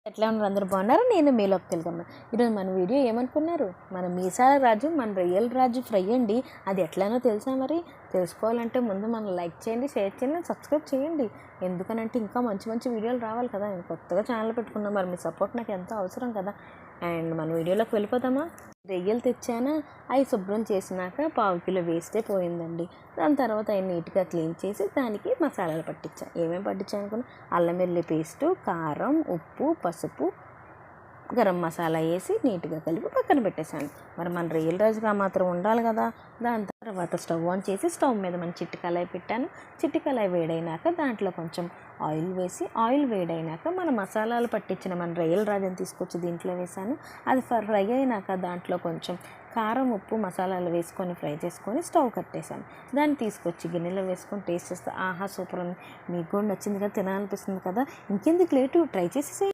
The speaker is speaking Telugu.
ఎట్లా ఉన్నారు? అందరూ బాగున్నారు? నేను మీలోకి తెలుగమ్మ. ఈరోజు మన వీడియో ఏమనుకున్నారు? మన మీసాల రాజు, మన రొయ్యల రాజు ఫ్రై అండి. అది ఎట్లానో తెలుసా? మరి తెలుసుకోవాలంటే ముందు మనం లైక్ చేయండి, షేర్ చేయండి, సబ్స్క్రైబ్ చేయండి. ఎందుకనంటే ఇంకా మంచి మంచి వీడియోలు రావాలి కదా. నేను కొత్తగా ఛానల్ పెట్టుకున్నాను, మరి మీ సపోర్ట్ నాకు ఎంతో అవసరం కదా. అండ్ మన వీడియోలోకి వెళ్ళిపోదామా? రొయ్యలు తెచ్చానా, అవి శుభ్రం చేసినాక 1/4 కిలో వేస్తే పోయిందండి. దాని తర్వాత అవి నీట్గా క్లీన్ చేసి దానికి మసాలాలు పట్టించాను. ఏమేమి పట్టించాను అనుకున్నా? అల్లం వెల్లుల్లి పేస్టు, కారం, ఉప్పు, పసుపు, గరం మసాలా వేసి నీట్గా కలిపి పక్కన పెట్టేశాను. మరి మన రొయ్యల రాజుగా మాత్రం ఉండాలి కదా. దాని తర్వాత స్టవ్ ఆన్ చేసి స్టవ్ మీద మన చిట్టి కళాయి పెట్టాను. చిట్టి కళాయి వేడైనాక దాంట్లో కొంచెం ఆయిల్ వేసి, ఆయిల్ వేడైనాక మన మసాలాలు పట్టించిన మన రొయ్యల రాజుని తీసుకొచ్చి దీంట్లో వేసాను. అది ఫ్రై అయినాక దాంట్లో కొంచెం కారం, ఉప్పు, మసాలాలు వేసుకొని ఫ్రై చేసుకొని స్టవ్ కట్టేశాను. దాన్ని తీసుకొచ్చి గిన్నెలో వేసుకొని టేస్ట్ చేస్తే ఆహా సూపర్ ఉంది. మీకు కూడా నచ్చింది కదా, తినాలనిపిస్తుంది కదా. ఇంకెందుకు లేటు, ట్రై చేసేసి